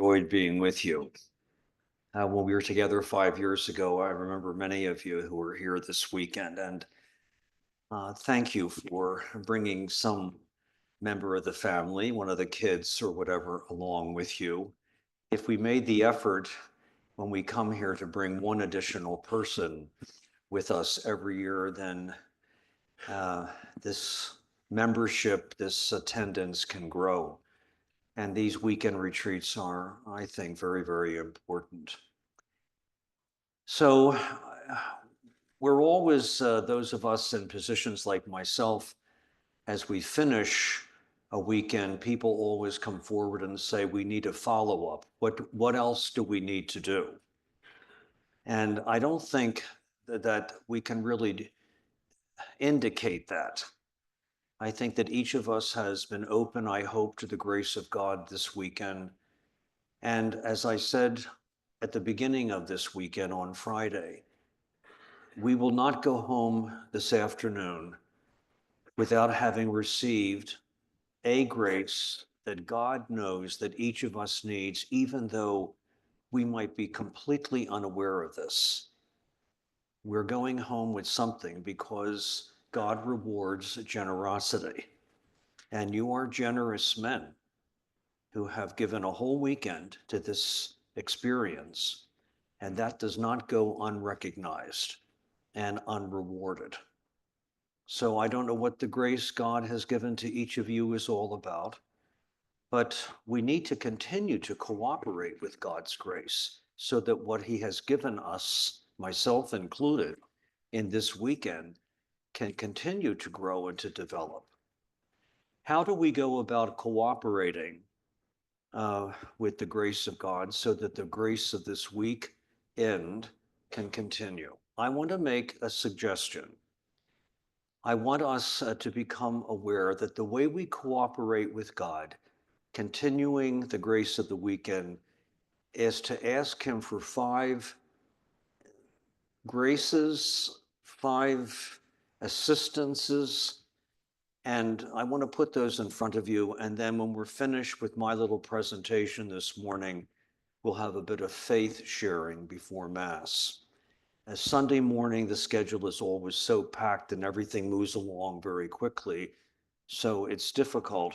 enjoyed being with you. When we were together 5 years ago, I remember many of you who were here this weekend, and thank you for bringing some member of the family, one of the kids or whatever, along with you. If we made the effort when we come here to bring one additional person with us every year, then this membership, this attendance can grow. And these weekend retreats are, I think, very, very important. So we're always, those of us in positions like myself, as we finish a weekend, people always come forward and say, we need a follow-up. What else do we need to do? And I don't think that we can really indicate that. I think that each of us has been open, I hope, to the grace of God this weekend. And as I said at the beginning of this weekend on Friday, we will not go home this afternoon without having received a grace that God knows that each of us needs, even though we might be completely unaware of this. We're going home with something because God rewards generosity. And you are generous men who have given a whole weekend to this experience, and that does not go unrecognized and unrewarded. So I don't know what the grace God has given to each of you is all about, but we need to continue to cooperate with God's grace so that what he has given us, myself included, in this weekend can continue to grow and to develop. How do we go about cooperating with the grace of God so that the grace of this week end can continue? I want to make a suggestion. I want us to become aware that the way we cooperate with God, continuing the grace of the weekend, is to ask him for 5 graces, 5 assistances, and I want to put those in front of you. And then when we're finished with my little presentation this morning, we'll have a bit of faith sharing before Mass. As Sunday morning, the schedule is always so packed and everything moves along very quickly. So it's difficult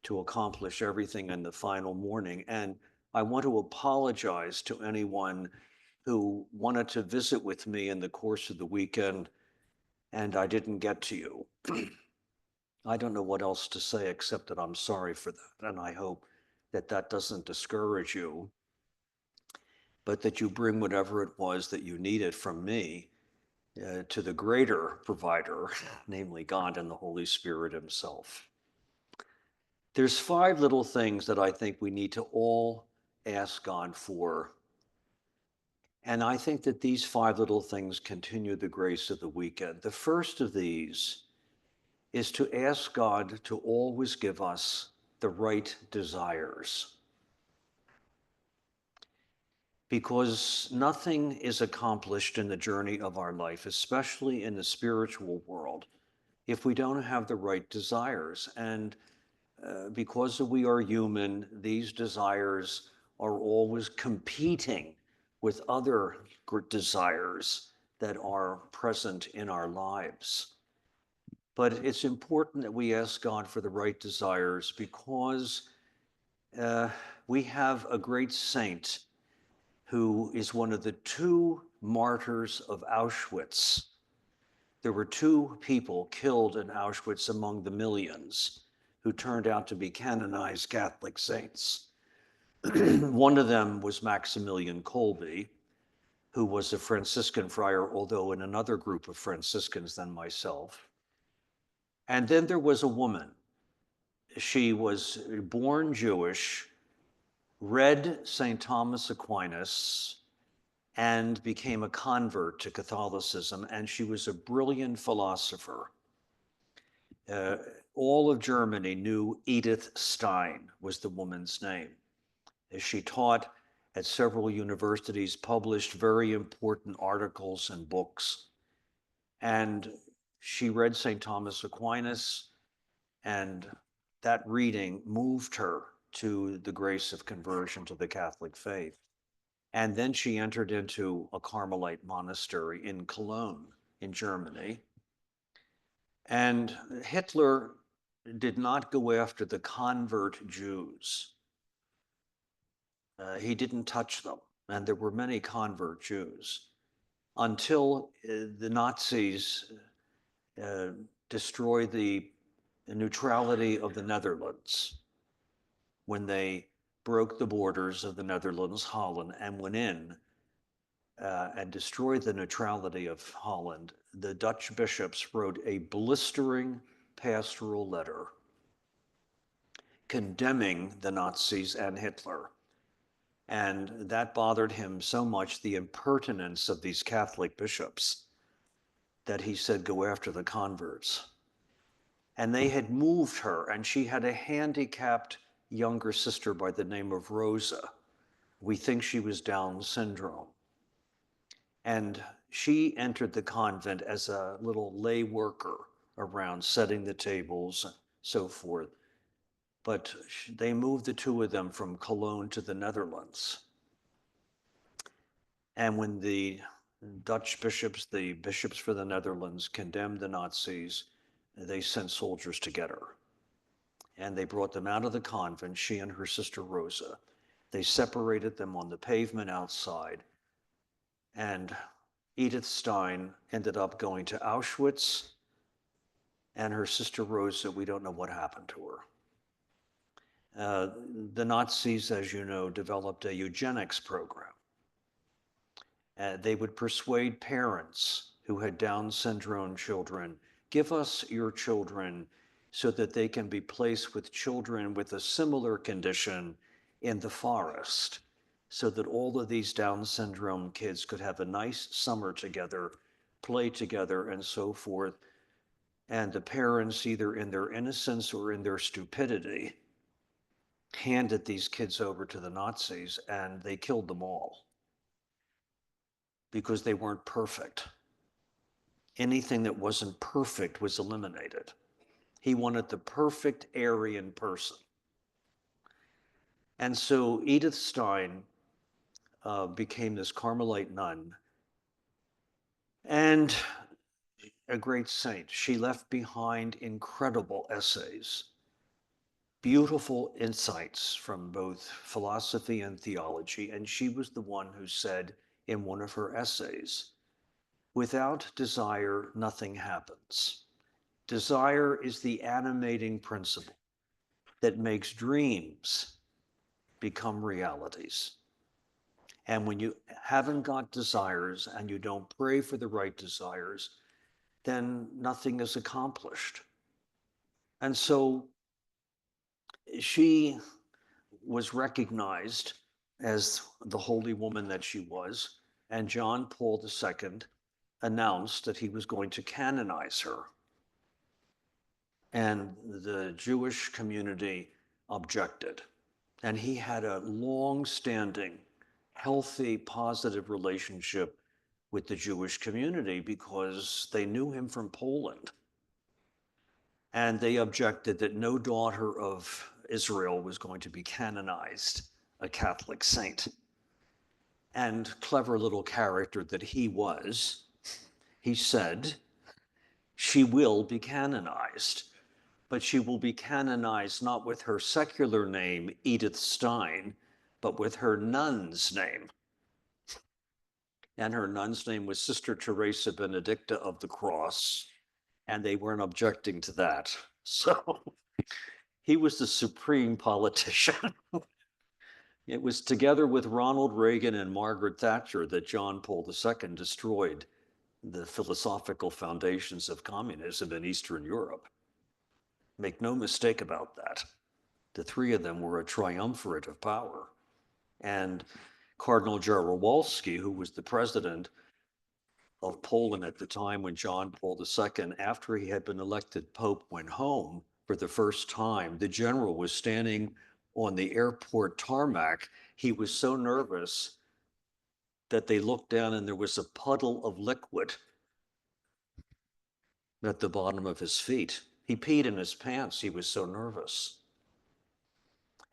to accomplish everything in the final morning. And I want to apologize to anyone who wanted to visit with me in the course of the weekend and I didn't get to you. I don't know what else to say except that I'm sorry for that. And I hope that that doesn't discourage you, but that you bring whatever it was that you needed from me to the greater provider, namely God and the Holy Spirit himself. There's 5 little things that I think we need to all ask God for. And I think that these 5 little things continue the grace of the weekend. The first of these is to ask God to always give us the right desires. Because nothing is accomplished in the journey of our life, especially in the spiritual world, if we don't have the right desires. And because we are human, these desires are always competing with other desires that are present in our lives. But it's important that we ask God for the right desires because we have a great saint who is one of the 2 martyrs of Auschwitz. There were 2 people killed in Auschwitz among the millions who turned out to be canonized Catholic saints. One of them was Maximilian Kolbe, who was a Franciscan friar, although in another group of Franciscans than myself. And then there was a woman. She was born Jewish, read St. Thomas Aquinas, and became a convert to Catholicism, and she was a brilliant philosopher. All of Germany knew Edith Stein was the woman's name. She taught at several universities, published very important articles and books, and she read St. Thomas Aquinas, and that reading moved her to the grace of conversion to the Catholic faith. And then she entered into a Carmelite monastery in Cologne, in Germany. And Hitler did not go after the convert Jews. He didn't touch them. And there were many convert Jews until the Nazis destroyed the neutrality of the Netherlands when they broke the borders of the Netherlands, Holland, and went in and destroyed the neutrality of Holland. The Dutch bishops wrote a blistering pastoral letter condemning the Nazis and Hitler. And that bothered him so much, the impertinence of these Catholic bishops, that he said, go after the converts. And they had moved her, and she had a handicapped younger sister by the name of Rosa. We think she was Down syndrome. And she entered the convent as a little lay worker around setting the tables and so forth. But they moved the two of them from Cologne to the Netherlands. And when the Dutch bishops, the bishops for the Netherlands, condemned the Nazis, they sent soldiers to get her. And they brought them out of the convent, she and her sister Rosa. They separated them on the pavement outside. And Edith Stein ended up going to Auschwitz, and her sister Rosa, we don't know what happened to her. The Nazis, as you know, developed a eugenics program. They would persuade parents who had Down syndrome children, give us your children so that they can be placed with children with a similar condition in the forest, so that all of these Down syndrome kids could have a nice summer together, play together, and so forth. And the parents, either in their innocence or in their stupidity, handed these kids over to the Nazis, and they killed them all because they weren't perfect. Anything that wasn't perfect was eliminated. He wanted the perfect Aryan person. And so Edith Stein became this Carmelite nun and a great saint. She left behind incredible essays, beautiful insights from both philosophy and theology. And she was the one who said in one of her essays, without desire, nothing happens. Desire is the animating principle that makes dreams become realities. And when you haven't got desires and you don't pray for the right desires, then nothing is accomplished. And so she was recognized as the holy woman that she was, and John Paul II announced that he was going to canonize her. And the Jewish community objected. And he had a long-standing, healthy, positive relationship with the Jewish community because they knew him from Poland. And they objected that no daughter of Israel was going to be canonized a Catholic saint. And clever little character that he was, he said, she will be canonized, but she will be canonized not with her secular name, Edith Stein, but with her nun's name. And her nun's name was Sister Teresa Benedicta of the Cross, and they weren't objecting to that. So he was the supreme politician. It was together with Ronald Reagan and Margaret Thatcher that John Paul II destroyed the philosophical foundations of communism in Eastern Europe. Make no mistake about that. The three of them were a triumvirate of power. And Cardinal Jaruzelski, who was the president of Poland at the time when John Paul II, after he had been elected Pope, went home for the first time, the general was standing on the airport tarmac. He was so nervous that they looked down and there was a puddle of liquid at the bottom of his feet. He peed in his pants. He was so nervous.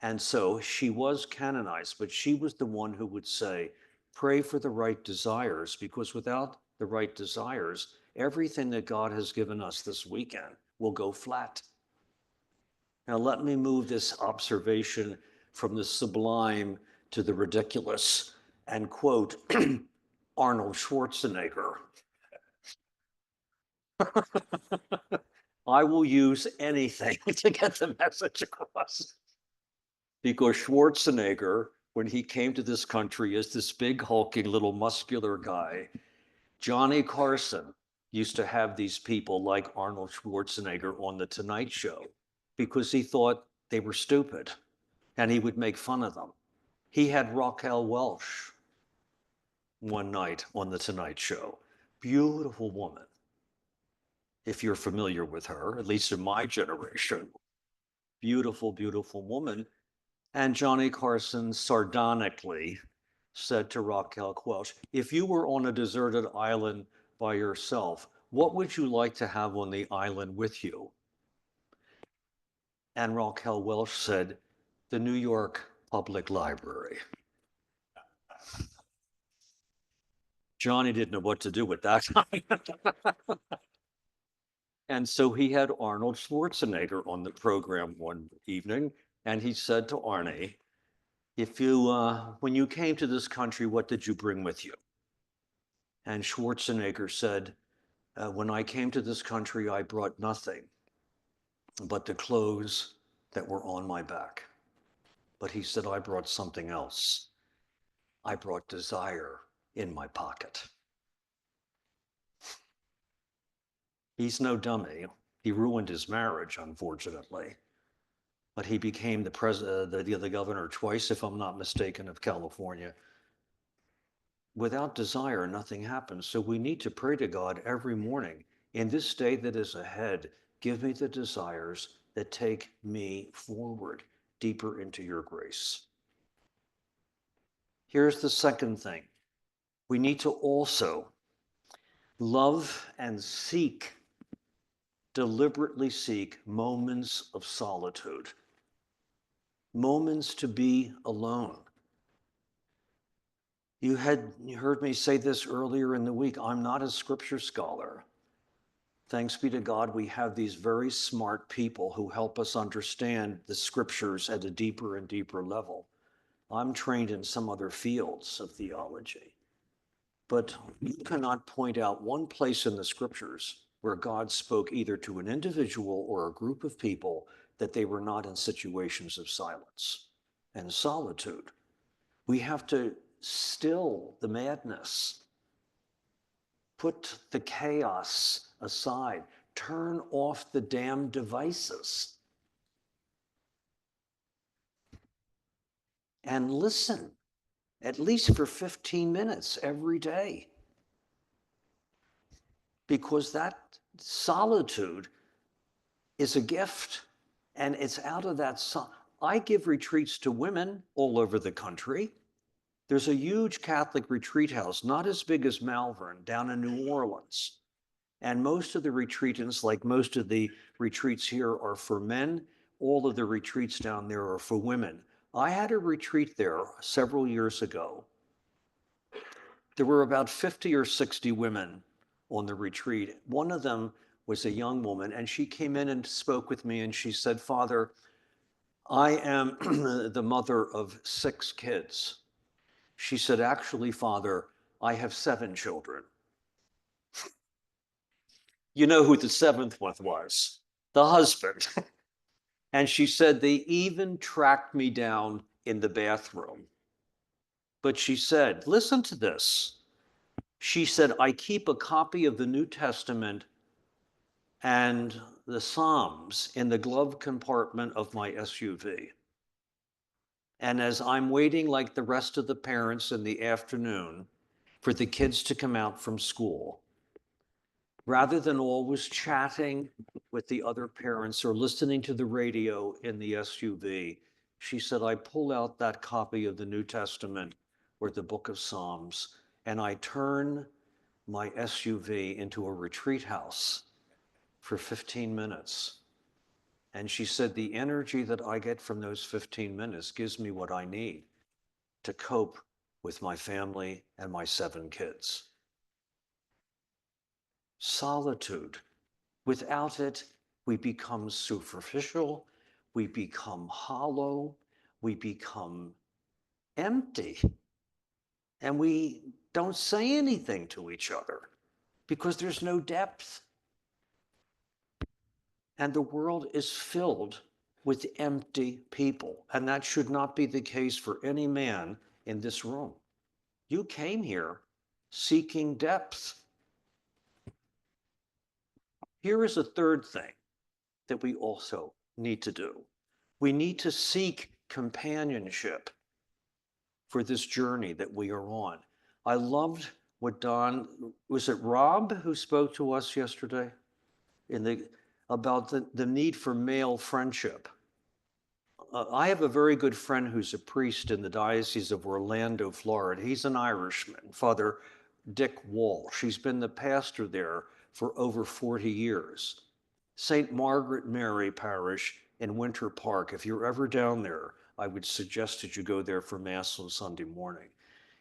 And so she was canonized, but she was the one who would say, pray for the right desires, because without the right desires, everything that God has given us this weekend will go flat. Now, let me move this observation from the sublime to the ridiculous and quote Arnold Schwarzenegger. I will use anything to get the message across. Because Schwarzenegger, when he came to this country as this big, hulking, little muscular guy, Johnny Carson used to have these people like Arnold Schwarzenegger on The Tonight Show because he thought they were stupid and he would make fun of them. He had Raquel Welch one night on The Tonight Show. Beautiful woman, if you're familiar with her, at least in my generation. Beautiful, beautiful woman. And Johnny Carson sardonically said to Raquel Welch, if you were on a deserted island by yourself, what would you like to have on the island with you? And Raquel Welch said, the New York Public Library. Johnny didn't know what to do with that. And so he had Arnold Schwarzenegger on the program one evening, and he said to Arnie, if you, when you came to this country, what did you bring with you? And Schwarzenegger said, when I came to this country, I brought nothing but the clothes that were on my back. But he said, I brought something else. I brought desire in my pocket. He's no dummy. He ruined his marriage, unfortunately. But he became the governor twice, if I'm not mistaken, of California. Without desire, nothing happens. So we need to pray to God every morning. In this day that is ahead, give me the desires that take me forward, deeper into your grace. Here's the second thing. We need to also love and seek, deliberately seek moments of solitude, moments to be alone. You heard me say this earlier in the week. I'm not a scripture scholar. Thanks be to God, we have these very smart people who help us understand the scriptures at a deeper and deeper level. I'm trained in some other fields of theology, but you cannot point out one place in the scriptures where God spoke either to an individual or a group of people that they were not in situations of silence and solitude. We have to still the madness, put the chaos aside, turn off the damn devices, and listen, at least for 15 minutes every day. Because that solitude is a gift, and it's out of that. I give retreats to women all over the country. There's a huge Catholic retreat house, not as big as Malvern, down in New Orleans. And most of the retreatants, like most of the retreats here, are for men. All of the retreats down there are for women. I had a retreat there several years ago. There were about 50 or 60 women on the retreat. One of them was a young woman, and she came in and spoke with me, and she said, Father, I am the mother of 6 kids. She said, actually, Father, I have 7 children. You know who the 7th one was? The husband. And she said, they even tracked me down in the bathroom. But she said, listen to this. She said, I keep a copy of the New Testament and the Psalms in the glove compartment of my SUV. And as I'm waiting, like the rest of the parents in the afternoon, for the kids to come out from school, rather than always chatting with the other parents or listening to the radio in the SUV, she said, I pull out that copy of the New Testament or the book of Psalms, and I turn my SUV into a retreat house for 15 minutes. And she said, the energy that I get from those 15 minutes gives me what I need to cope with my family and my 7 kids. Solitude. Without it, we become superficial, we become hollow, we become empty, and we don't say anything to each other because there's no depth. And the world is filled with empty people, and that should not be the case for any man in this room. You came here seeking depth. Here is a third thing that we also need to do. We need to seek companionship for this journey that we are on. I loved what was it Rob who spoke to us yesterday about the need for male friendship? I have a very good friend who's a priest in the Diocese of Orlando, Florida. He's an Irishman, Father Dick Walsh. He's been the pastor there for over 40 years. St. Margaret Mary Parish in Winter Park. If you're ever down there, I would suggest that you go there for Mass on Sunday morning.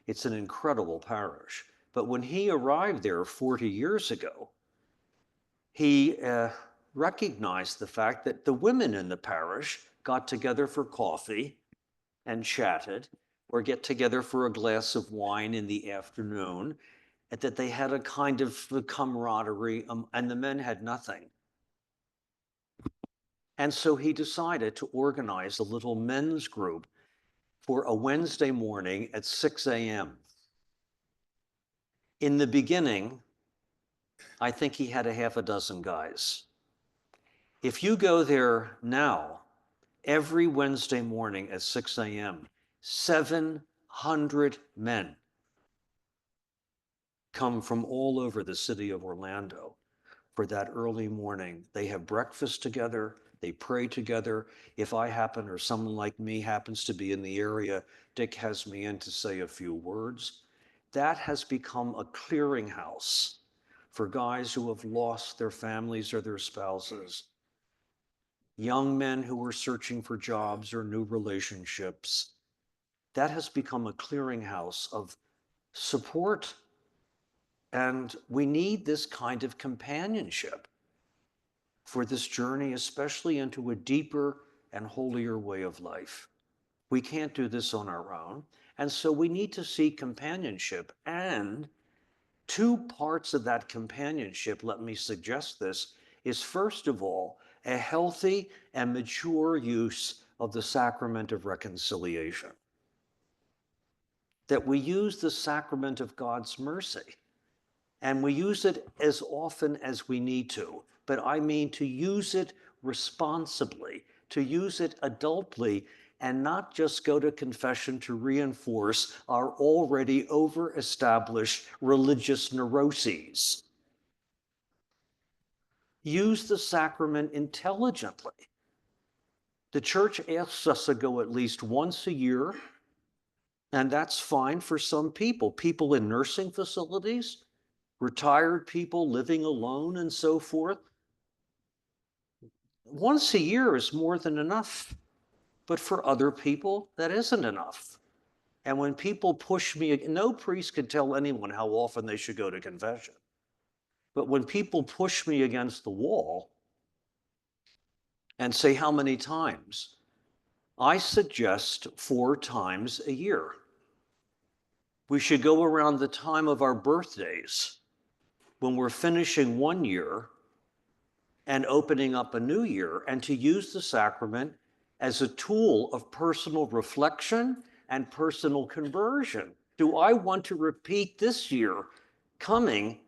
It's an incredible parish. But when he arrived there 40 years ago, he recognized the fact that the women in the parish got together for coffee and chatted, or get together for a glass of wine in the afternoon, and that they had a kind of camaraderie, and the men had nothing. And so he decided to organize a little men's group for a Wednesday morning at 6 a.m. In the beginning, I think he had a half a dozen guys. If you go there now, every Wednesday morning at 6 a.m., 700 men come from all over the city of Orlando for that early morning. They have breakfast together, they pray together. If I happen, or someone like me happens to be in the area, Dick has me in to say a few words. That has become a clearinghouse for guys who have lost their families or their spouses, young men who are searching for jobs or new relationships. That has become a clearinghouse of support. And we need this kind of companionship for this journey, especially into a deeper and holier way of life. We can't do this on our own. And so we need to seek companionship. And two parts of that companionship, let me suggest this, is first of all, a healthy and mature use of the sacrament of reconciliation. That we use the sacrament of God's mercy. And we use it as often as we need to. But I mean to use it responsibly, to use it adultly, and not just go to confession to reinforce our already over-established religious neuroses. Use the sacrament intelligently. The church asks us to go at least once a year, and that's fine for some people. People in nursing facilities, retired people living alone and so forth. Once a year is more than enough, but for other people, that isn't enough. And when people push me, no priest can tell anyone how often they should go to confession. But when people push me against the wall and say how many times, I suggest 4 times a year. We should go around the time of our birthdays when we're finishing one year and opening up a new year, and to use the sacrament as a tool of personal reflection and personal conversion. Do I want to repeat this year coming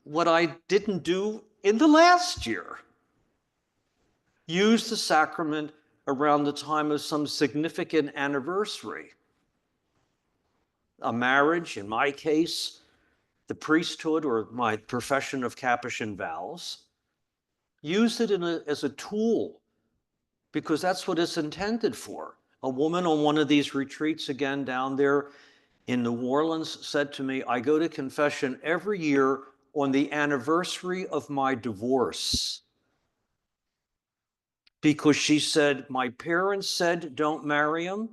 what I didn't do in the last year? Use the sacrament around the time of some significant anniversary. A marriage, in my case, the priesthood or my profession of Capuchin vows. Use it as a tool, because that's what it's intended for. A woman on one of these retreats, again down there in New Orleans, said to me, I go to confession every year on the anniversary of my divorce. because she said, my parents said, don't marry him.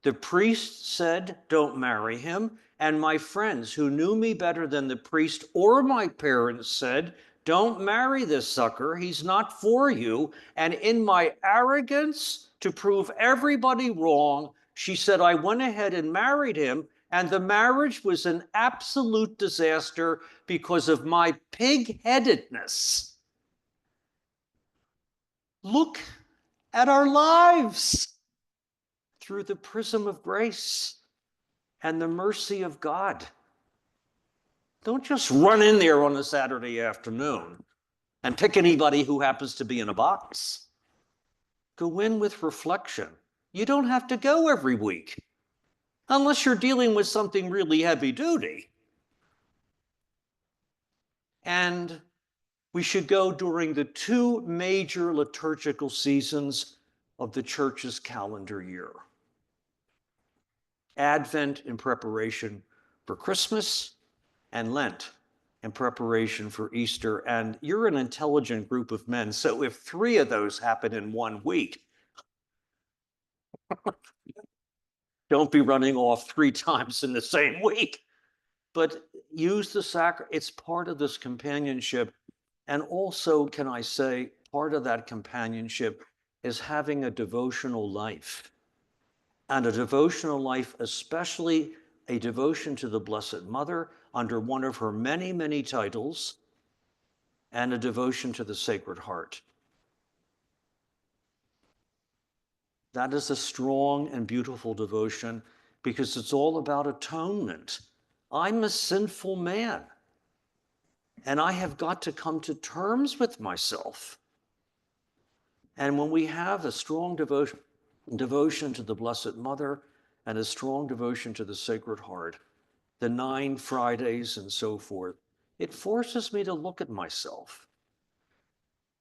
The priest said, don't marry him. And my friends who knew me better than the priest or my parents said, don't marry this sucker. He's not for you. And in my arrogance, to prove everybody wrong, she said, I went ahead and married him. And the marriage was an absolute disaster because of my pig-headedness. Look at our lives through the prism of grace and the mercy of God. Don't just run in there on a Saturday afternoon and pick anybody who happens to be in a box. Go in with reflection. You don't have to go every week unless you're dealing with something really heavy duty. And we should go during the two major liturgical seasons of the church's calendar year. Advent in preparation for Christmas, and Lent in preparation for Easter. And you're an intelligent group of men. So if 3 of those happen in 1 week, don't be running off 3 times in the same week. But use the sacrament. It's part of this companionship. And also, can I say, part of that companionship is having a devotional life. And a devotional life, especially a devotion to the Blessed Mother under one of her many, many titles, and a devotion to the Sacred Heart. That is a strong and beautiful devotion because it's all about atonement. I'm a sinful man, and I have got to come to terms with myself. And when we have a strong devotion to the Blessed Mother and a strong devotion to the Sacred Heart, the 9 Fridays and so forth, it forces me to look at myself.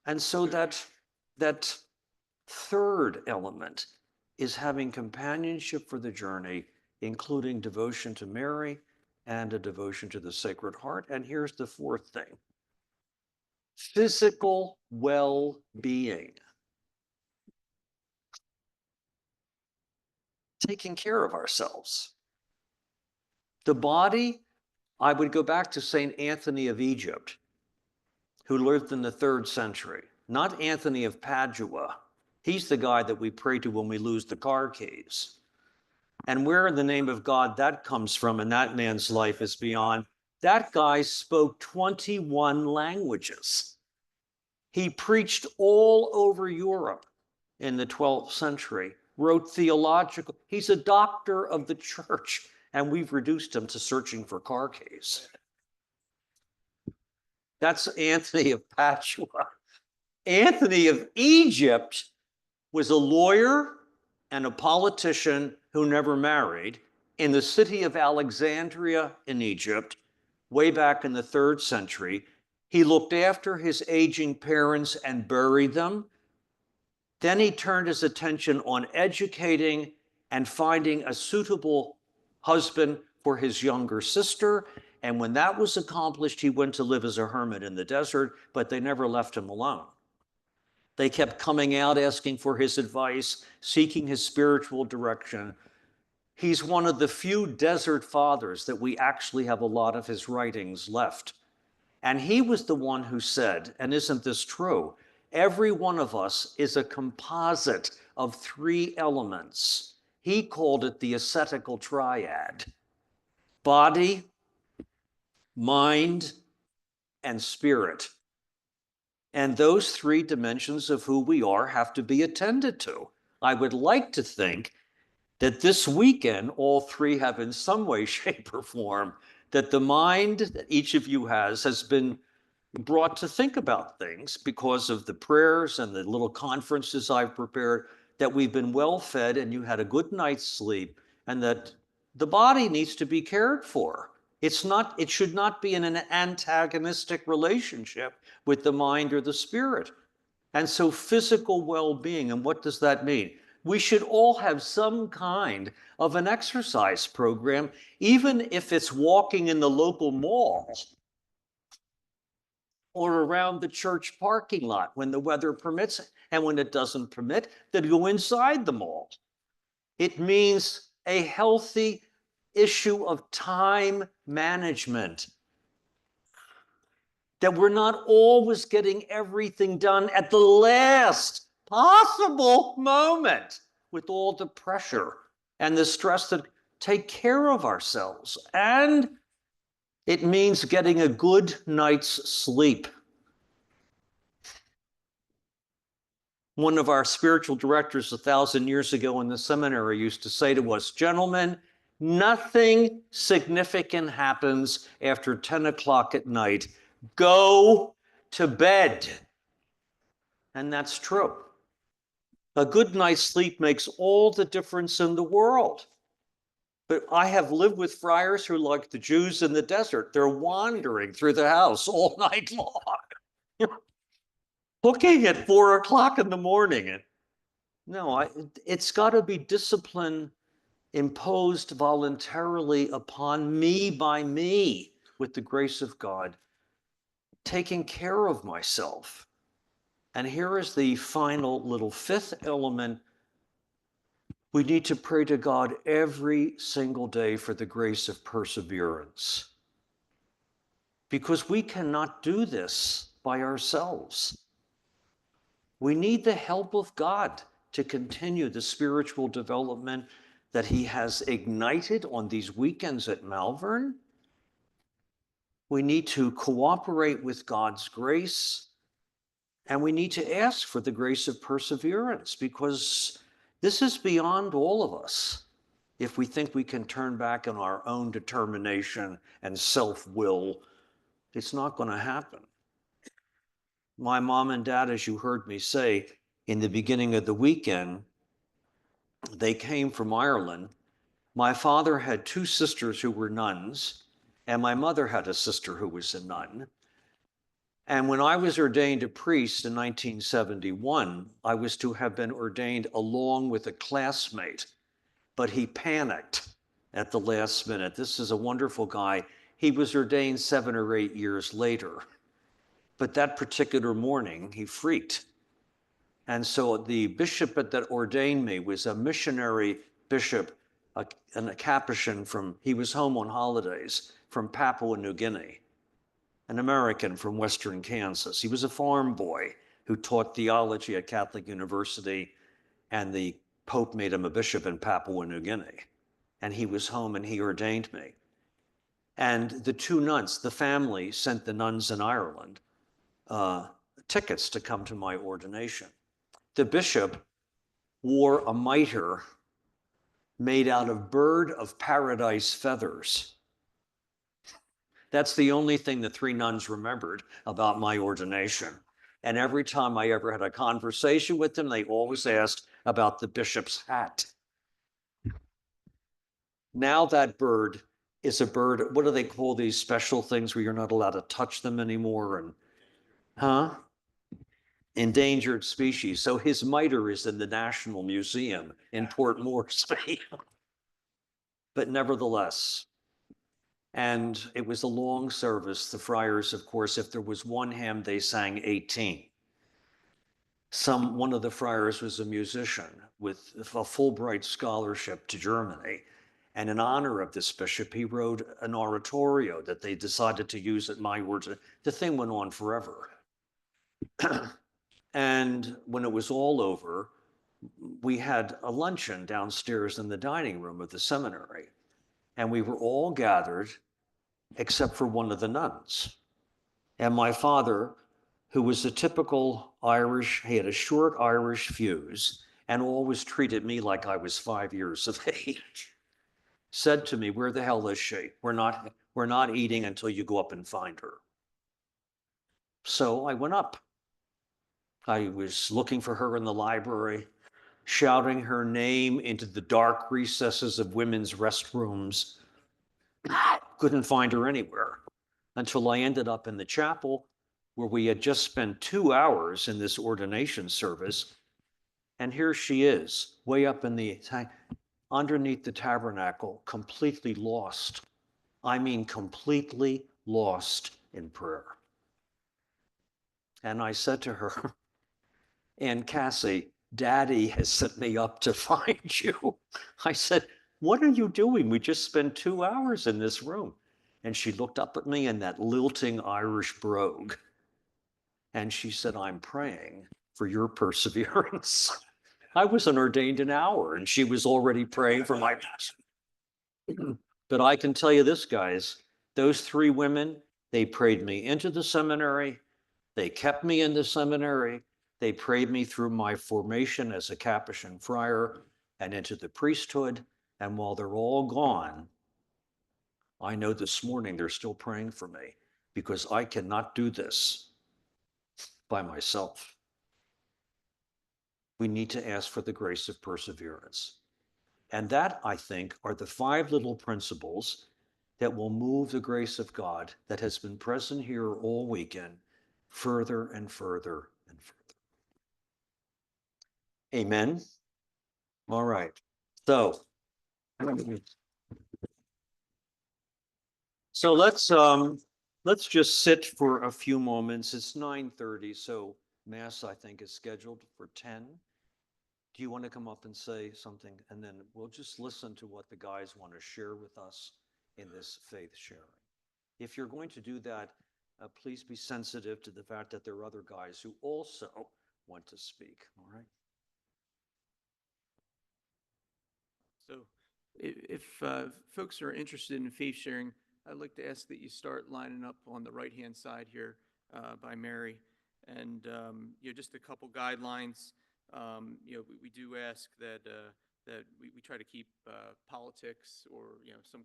And so that third element is having companionship for the journey, including devotion to Mary and a devotion to the Sacred Heart. And here's the fourth thing: physical well-being. Taking care of ourselves. The body, I would go back to St. Anthony of Egypt, who lived in the 3rd century, not Anthony of Padua. He's the guy that we pray to when we lose the car keys. And where in the name of God that comes from in that man's life is beyond. That guy spoke 21 languages. He preached all over Europe in the 12th century, wrote theological. He's a doctor of the church, and we've reduced him to searching for car keys. That's Anthony of Padua. Anthony of Egypt was a lawyer and a politician who never married in the city of Alexandria in Egypt, way back in the 3rd century. He looked after his aging parents and buried them. Then he turned his attention on educating and finding a suitable husband for his younger sister. And when that was accomplished, he went to live as a hermit in the desert, but they never left him alone. They kept coming out, asking for his advice, seeking his spiritual direction. He's one of the few desert fathers that we actually have a lot of his writings left. And he was the one who said, and isn't this true? Every one of us is a composite of 3 elements. He called it the ascetical triad: body, mind, and spirit. And those 3 dimensions of who we are have to be attended to. I would like to think that this weekend, all 3 have in some way, shape, or form, that the mind that each of you has been brought to think about things because of the prayers and the little conferences I've prepared, that we've been well fed and you had a good night's sleep, and that the body needs to be cared for. It should not be in an antagonistic relationship with the mind or the spirit. And so physical well-being, and what does that mean? We should all have some kind of an exercise program, even if it's walking in the local mall. or around the church parking lot when the weather permits, and when it doesn't permit, to go inside the mall. It means a healthy issue of time management, that we're not always getting everything done at the last possible moment with all the pressure and the stress to take care of ourselves. And it means getting a good night's sleep. One of our spiritual directors 1,000 years ago in the seminary used to say to us, gentlemen, nothing significant happens after 10 o'clock at night. Go to bed. And that's true. A good night's sleep makes all the difference in the world. But I have lived with friars who, like the Jews in the desert, they're wandering through the house all night long, looking at 4 o'clock in the morning. And no, it's got to be discipline imposed voluntarily upon me by me with the grace of God, taking care of myself. And here is the final little fifth element. We need to pray to God every single day for the grace of perseverance, because we cannot do this by ourselves. We need the help of God to continue the spiritual development that He has ignited on these weekends at Malvern. We need to cooperate with God's grace, and we need to ask for the grace of perseverance, because this is beyond all of us. If we think we can turn back on our own determination and self-will, it's not going to happen. My mom and dad, as you heard me say in the beginning of the weekend, they came from Ireland. My father had two sisters who were nuns, and my mother had a sister who was a nun. And when I was ordained a priest in 1971, I was to have been ordained along with a classmate, but he panicked at the last minute. This is a wonderful guy. He was ordained 7 or 8 years later, but that particular morning he freaked. And so the bishop that ordained me was a missionary bishop and a Capuchin he was home on holidays, from Papua New Guinea, an American from Western Kansas. He was a farm boy who taught theology at Catholic University, and the Pope made him a bishop in Papua New Guinea. And he was home and he ordained me. And the two nuns, the family sent the nuns in Ireland tickets to come to my ordination. The bishop wore a mitre made out of bird of paradise feathers. That's the only thing the three nuns remembered about my ordination. And every time I ever had a conversation with them, they always asked about the bishop's hat. Now that bird is a bird, what do they call these special things where you're not allowed to touch them anymore? And endangered species. So his mitre is in the National Museum in Port Moresby. But nevertheless, and it was a long service. The friars, of course, if there was one hymn, they sang 18. One of the friars was a musician with a Fulbright scholarship to Germany. And in honor of this bishop, he wrote an oratorio that they decided to use at my words. The thing went on forever. And when it was all over, we had a luncheon downstairs in the dining room of the seminary. And we were all gathered except for one of the nuns. And my father, who was a typical Irish, he had a short Irish fuse and always treated me like I was 5 years of age, said to me, "Where the hell is she? We're not eating until you go up and find her." So I went up. I was looking for her in the library, shouting her name into the dark recesses of women's restrooms. Couldn't find her anywhere until I ended up in the chapel, where we had just spent 2 hours in this ordination service. And here she is, way up in the underneath the tabernacle, completely lost. I mean, completely lost in prayer. And I said to her, Aunt Cassie, Daddy has sent me up to find you. I said, what are you doing? We just spent 2 hours in this room. And she looked up at me in that lilting Irish brogue. And she said, I'm praying for your perseverance. I wasn't ordained an hour, and she was already praying for my passion. But I can tell you this, guys, those three women, they prayed me into the seminary. They kept me in the seminary. They prayed me through my formation as a Capuchin friar and into the priesthood. And while they're all gone, I know this morning they're still praying for me because I cannot do this by myself. We need to ask for the grace of perseverance. And that, I think, are the 5 little principles that will move the grace of God that has been present here all weekend further and further and further. Amen. All right. So, so let's just sit for a few moments. It's 9:30, so Mass, I think, is scheduled for 10. Do you want to come up and say something? And then we'll just listen to what the guys want to share with us in this faith sharing. If you're going to do that, please be sensitive to the fact that there are other guys who also want to speak. All right. So if folks are interested in faith sharing, I'd like to ask that you start lining up on the right-hand side here by Mary. And, just a couple guidelines. We do ask that we try to keep politics or, some